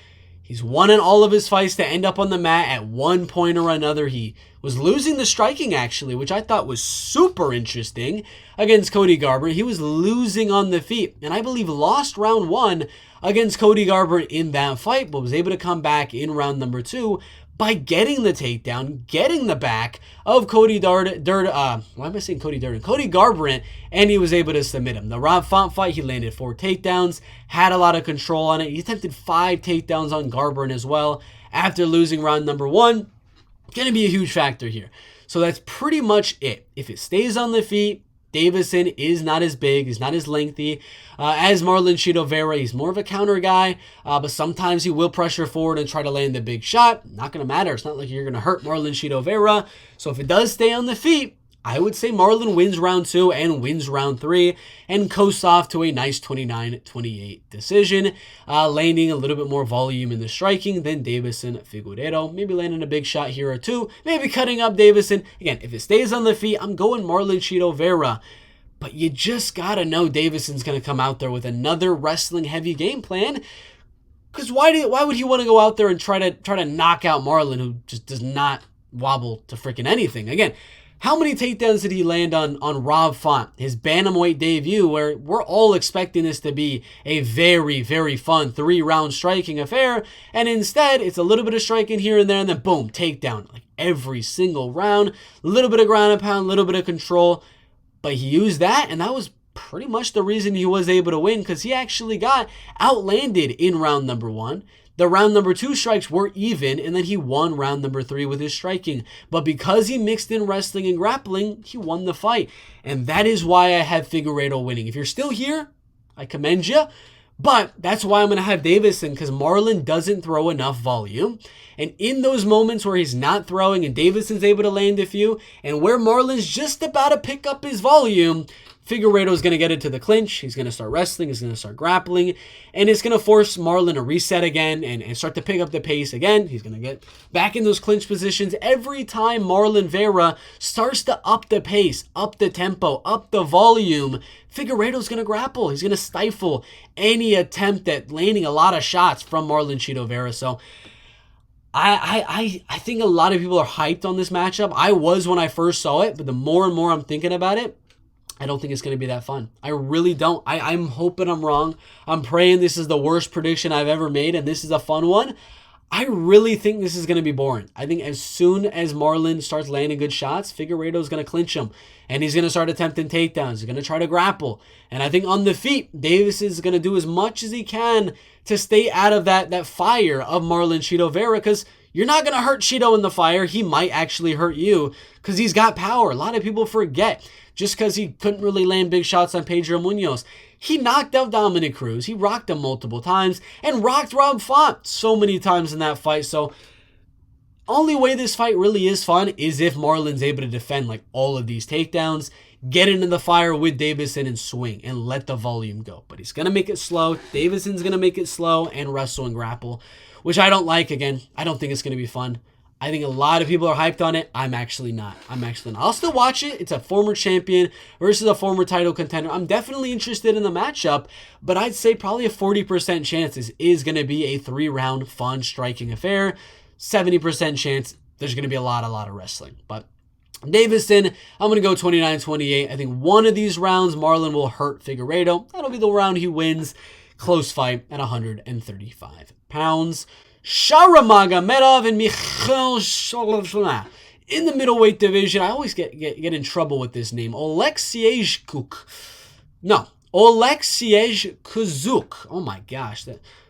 He's won in all of his fights to end up on the mat at one point or another. He was losing the striking, actually, which I thought was super interesting, against Cody Garbrandt. He was losing on the feet, and I believe lost round 1 against Cody Garbrandt in that fight, but was able to come back in round number 2 by getting the takedown, getting the back of Cody Garbrandt, and he was able to submit him. The Rob Font fight, he landed 4 takedowns, had a lot of control on it. He attempted 5 takedowns on Garbrandt as well after losing round number 1. Going to be a huge factor here. So that's pretty much it. If it stays on the feet, Davison is not as big, he's not as lengthy as Marlon Chito Vera. He's more of a counter guy, but sometimes he will pressure forward and try to land the big shot. Not going to matter. It's not like you're going to hurt Marlon Chito Vera. So if it does stay on the feet, I would say Marlon wins round 2 and wins round 3 and coasts off to a nice 29-28 decision, landing a little bit more volume in the striking than Davison Figueiredo. Maybe landing a big shot here or two, maybe cutting up Davison. Again, if it stays on the feet, I'm going Marlon Chito Vera. But you just got to know Davison's going to come out there with another wrestling-heavy game plan. Because why would he want to go out there and try to knock out Marlon, who just does not wobble to freaking anything? Again, how many takedowns did he land on Rob Font, his bantamweight debut, where we're all expecting this to be a very, very fun 3-round striking affair, and instead it's a little bit of striking here and there, and then boom, takedown. Like every single round, a little bit of ground and pound, a little bit of control, but he used that, and that was pretty much the reason he was able to win, because he actually got outlanded in round number 1. The round number 2 strikes were even, and then he won round number 3 with his striking. But because he mixed in wrestling and grappling, he won the fight. And that is why I have Figueiredo winning. If you're still here, I commend you. But that's why I'm going to have Davison, because Marlon doesn't throw enough volume. And in those moments where he's not throwing and Davison's able to land a few, and where Marlon's just about to pick up his volume, Figueiredo's going to get into the clinch. He's going to start wrestling. He's going to start grappling. And it's going to force Marlon to reset again and start to pick up the pace again. He's going to get back in those clinch positions. Every time Marlon Vera starts to up the pace, up the tempo, up the volume, Figueiredo's going to grapple. He's going to stifle any attempt at landing a lot of shots from Marlon Chito Vera. So I think a lot of people are hyped on this matchup. I was when I first saw it, but the more and more I'm thinking about it, I don't think it's going to be that fun. I really don't. I'm hoping I'm wrong. I'm praying this is the worst prediction I've ever made, and this is a fun one. I really think this is going to be boring. I think as soon as Marlon starts landing good shots, Figueiredo's going to clinch him. And he's going to start attempting takedowns. He's going to try to grapple. And I think on the feet, Davis is going to do as much as he can to stay out of that fire of Marlon Chito Vera, because you're not going to hurt Chito in the fire. He might actually hurt you because he's got power. A lot of people forget just because he couldn't really land big shots on Pedro Munoz. He knocked out Dominic Cruz. He rocked him multiple times and rocked Rob Font so many times in that fight. So only way this fight really is fun is if Marlon's able to defend like all of these takedowns, get into the fire with Davison and swing and let the volume go. But he's going to make it slow. Davison's going to make it slow and wrestle and grapple, which I don't like. Again, I don't think it's going to be fun. I think a lot of people are hyped on it. I'm actually not. I'll still watch it. It's a former champion versus a former title contender. I'm definitely interested in the matchup, but I'd say probably a 40% chance this is going to be a 3-round fun striking affair. 70% chance there's going to be a lot of wrestling. But Davison, I'm going to go 29-28. I think one of these rounds, Marlon will hurt Figueiredo. That'll be the round he wins. Close fight at 135 pounds. Nurmagomedov and Mikhail Shalavna. In the middleweight division, I always get in trouble with this name. Oleksiej Kuzuk. Oh my gosh.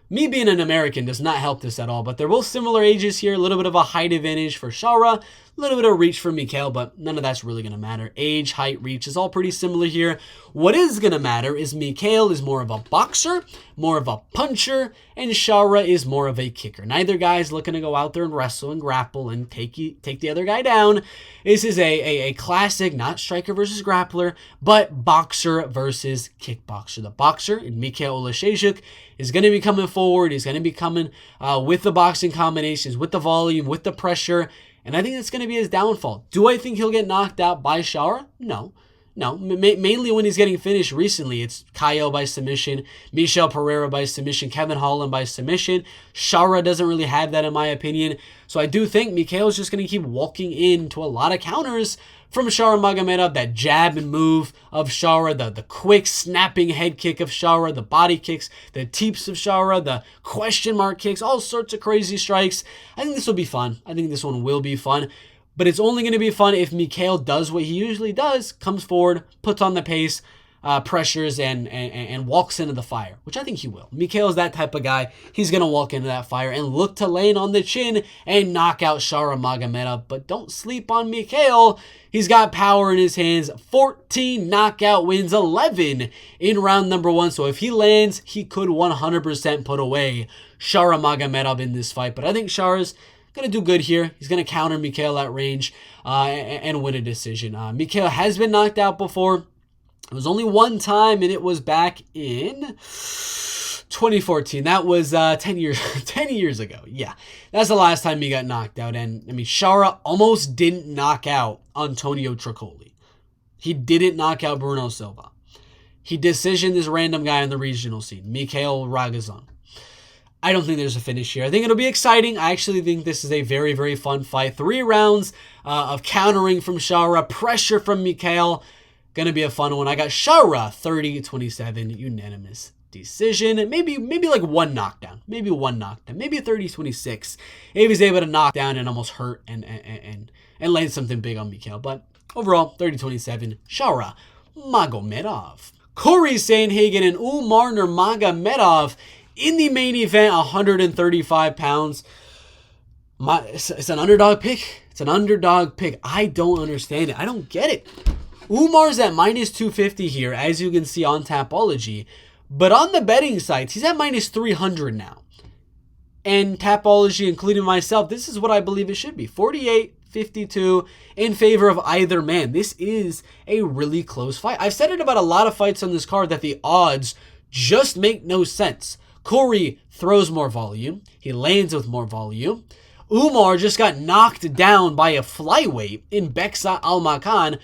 Me being an American does not help this at all, but they're both similar ages here. A little bit of a height advantage for Shara, a little bit of reach for Mikhail, but none of that's really going to matter. Age, height, reach is all pretty similar here. What is going to matter is Mikhail is more of a boxer, more of a puncher, and Shara is more of a kicker. Neither guy's looking to go out there and wrestle and grapple and take the other guy down. This is a classic, not striker versus grappler, but boxer versus kickboxer. The boxer, in Mikhail Oleksiejczuk, is going to be coming forward. He's going to be coming with the boxing combinations, with the volume, with the pressure, and I think that's going to be his downfall. Do I think he'll get knocked out by Shara? No. Mainly when he's getting finished recently, it's Kaue by submission, Michel Pereira by submission, Kevin Holland by submission. Shara doesn't really have that in my opinion. So I do think Mikhail's just going to keep walking into a lot of counters from Nurmagomedov. That jab and move of Shara, the quick snapping head kick of Shara, the body kicks, the teeps of Shara, the question mark kicks, all sorts of crazy strikes. I think this will be fun. I think this one will be fun. But it's only going to be fun if Mikhail does what he usually does, comes forward, puts on the pace, pressures, and walks into the fire, which I think he will. Mikhail is that type of guy. He's going to walk into that fire and look to land on the chin and knock out Nurmagomedov. But don't sleep on Mikhail. He's got power in his hands. 14 knockout wins, 11 in round number 1. So if he lands, he could 100% put away Nurmagomedov in this fight. But I think Shara's going to do good here. He's going to counter Mikhail at range and win a decision. Mikhail has been knocked out before. It was only one time, and it was back in 2014. That was 10 years ago. Yeah, that's the last time he got knocked out. And I mean, Shara almost didn't knock out Antonio Tricoli. He didn't knock out Bruno Silva. He decisioned this random guy on the regional scene, Mikhail Ragazan. I don't think there's a finish here. I think it'll be exciting. I actually think this is a very, very fun fight. 3 rounds of countering from Shara, pressure from Mikhail. Gonna be a fun one. I got Shara 30-27 unanimous decision. Maybe like one knockdown. Maybe a 30-26. If he's able to knock down and almost hurt and land something big on Mikhail. But overall, 30-27. Shara Magomedov. Corey Sandhagen and Umar Nurmagomedov in the main event, 135 pounds. It's an underdog pick. It's an underdog pick. I don't understand it. I don't get it. Umar's at minus 250 here, as you can see on Tapology. But on the betting sites, he's at minus 300 now. And Tapology, including myself, this is what I believe it should be. 48-52 in favor of either man. This is a really close fight. I've said it about a lot of fights on this card that the odds just make no sense. Corey throws more volume. He lands with more volume. Umar just got knocked down by a flyweight in Beksa Almakan.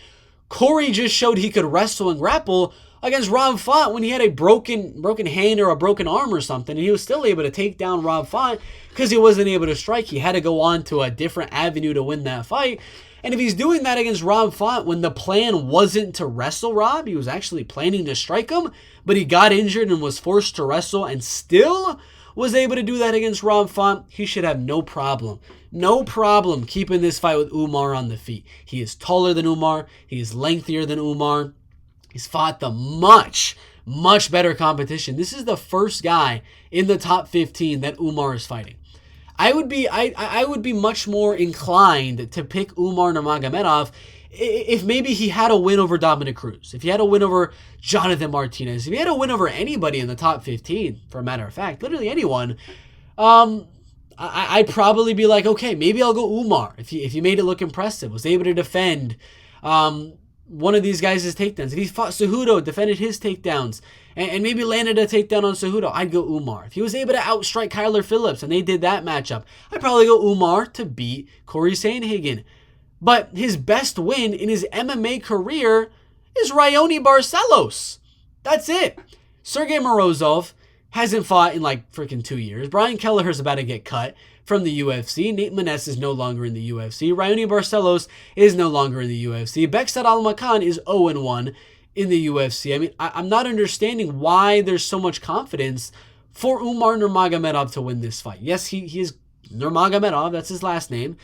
Corey just showed he could wrestle and grapple against Rob Font when he had a broken hand or a broken arm or something, and he was still able to take down Rob Font because he wasn't able to strike. He had to go on to a different avenue to win that fight. And if he's doing that against Rob Font when the plan wasn't to wrestle Rob, he was actually planning to strike him, but he got injured and was forced to wrestle and still was able to do that against Rob Font, he should have no problem. No problem keeping this fight with Umar on the feet. He is taller than Umar. He is lengthier than Umar. He's fought the much better competition. This is the first guy in the top 15 that Umar is fighting. I would be much more inclined to pick Umar Nurmagomedov if maybe he had a win over Dominic Cruz, if he had a win over Jonathan Martinez, if he had a win over anybody in the top 15, for a matter of fact, literally anyone, I'd probably be like, okay, maybe I'll go Umar if he made it look impressive, was able to defend one of these guys' takedowns. If he fought Cejudo, defended his takedowns, and maybe landed a takedown on Cejudo, I'd go Umar. If he was able to outstrike Kyler Phillips and they did that matchup, I'd probably go Umar to beat Corey Sandhagen. But his best win in his MMA career is Raoni Barcelos. That's it. Sergey Morozov hasn't fought in like freaking 2 years. Brian Kelleher's about to get cut from the UFC. Nate Maness is no longer in the UFC. Raoni Barcelos is no longer in the UFC. Bekzat Almakhan is 0-1 in the UFC. I mean, I'm not understanding why there's so much confidence for Umar Nurmagomedov to win this fight. Yes, he is Nurmagomedov. That's his last name.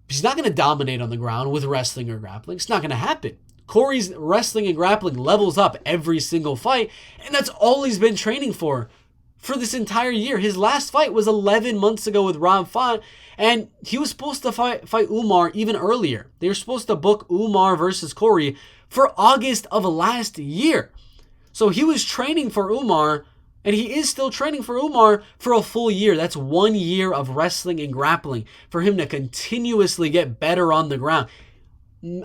He's not going to dominate on the ground with wrestling or grappling. It's not going to happen. Corey's wrestling and grappling levels up every single fight, and that's all he's been training for this entire year. His last fight was 11 months ago with Rob Font, and he was supposed to fight Umar even earlier. They were supposed to book Umar versus Corey for August of last year. So he was training for Umar, and he is still training for Umar for a full year. That's 1 year of wrestling and grappling for him to continuously get better on the ground.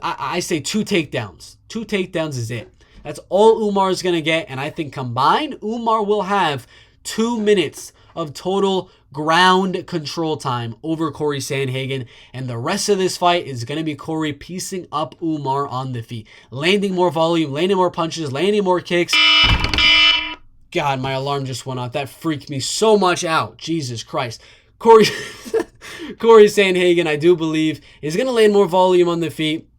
I say 2 takedowns. 2 takedowns is it. That's all Umar is going to get, and I think combined, Umar will have 2 minutes of total ground control time over Corey Sandhagen, and the rest of this fight is going to be Corey piecing up Umar on the feet, landing more volume, landing more punches, landing more kicks. God, my alarm just went off. That freaked me so much out. Jesus Christ. Corey Sandhagen, I do believe, is going to land more volume on the feet,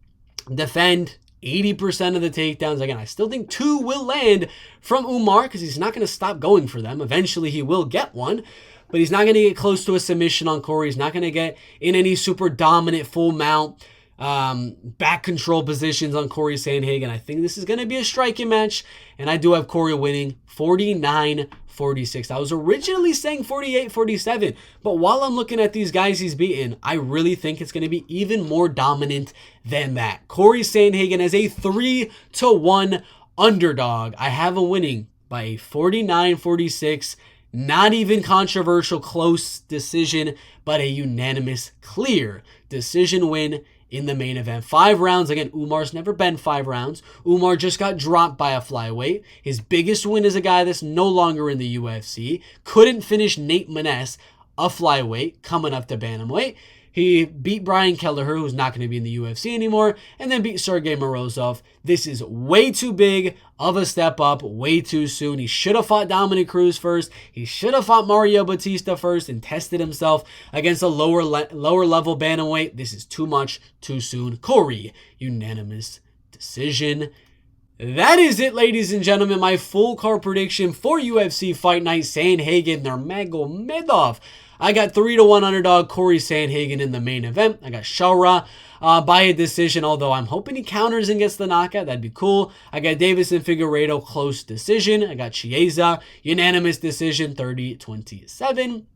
defend 80% of the takedowns. Again, I still think 2 will land from Umar because he's not going to stop going for them. Eventually, he will get one, but he's not going to get close to a submission on Corey. He's not going to get in any super dominant full mount back control positions on Corey Sandhagen. I think this is going to be a striking match, and I do have Corey winning 49-46. I was originally saying 48-47, but while I'm looking at these guys he's beaten, I really think it's going to be even more dominant than that. Corey Sandhagen as a 3-1 underdog. I have him winning by a 49-46, not even controversial close decision, but a unanimous clear decision win in the main event. 5 rounds. Again, Umar's never been 5 rounds. Umar just got dropped by a flyweight. His biggest win is a guy that's no longer in the UFC. Couldn't finish Nate Maness, a flyweight, coming up to bantamweight. He beat Brian Kelleher, who's not going to be in the UFC anymore, and then beat Sergey Morozov. This is way too big of a step up, way too soon. He should have fought Dominic Cruz first. He should have fought Mario Batista first and tested himself against a lower level bantamweight. This is too much, too soon. Corey, unanimous decision. That is it, ladies and gentlemen. My full card prediction for UFC Fight Night Sandhagen Nurmagomedov. I got 3-1 underdog Corey Sandhagen in the main event. I got Shaura by a decision, although I'm hoping he counters and gets the knockout. That'd be cool. I got Davis and Figueiredo close decision. I got Chiesa unanimous decision 30-27.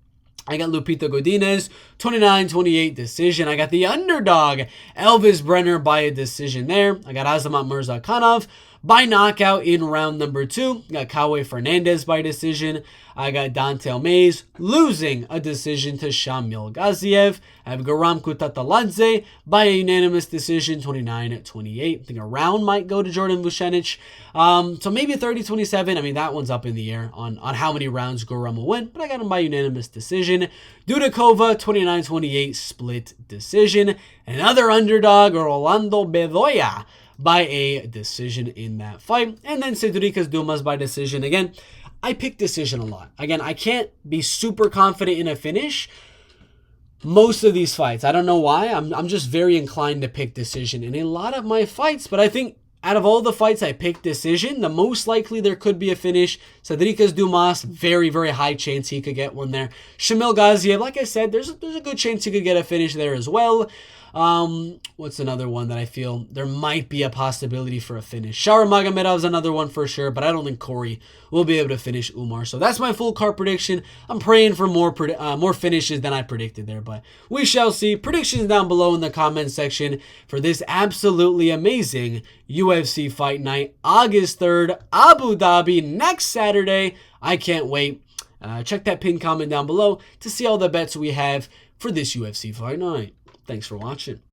I got Lupita Godinez 29-28 decision. I got the underdog Elves Brener by a decision there. I got Azamat Murzakanov by knockout in round number 2. I got Kaue Fernandes by decision. I got Dante Mays losing a decision to Shamil Gaziev. I have Guram Kutateladze by a unanimous decision, 29-28. I think a round might go to Jordan Vucenic. So maybe 30-27. I mean, that one's up in the air on how many rounds Guram will win, but I got him by unanimous decision. Dudakova, 29-28 split decision. Another underdog, Rolando Bedoya, by a decision in that fight. And then Sedriques Dumas by decision. Again, I pick decision a lot. Again, I can't be super confident in a finish most of these fights. I don't know why. I'm just very inclined to pick decision in a lot of my fights, but I think out of all the fights I picked decision, the most likely there could be a finish. Sedriques Dumas, very, very high chance he could get one there. Shamil Gaziev, like I said, there's a good chance he could get a finish there as well. What's another one that I feel there might be a possibility for a finish? Nurmagomedov's another one for sure, but I don't think Corey will be able to finish Umar. So that's my full card prediction. I'm praying for more finishes than I predicted there, but we shall see. Predictions down below in the comment section for this absolutely amazing UFC Fight Night, August 3rd, Abu Dhabi, next Saturday. I can't wait. Check that pinned comment down below to see all the bets we have for this UFC Fight Night. Thanks for watching.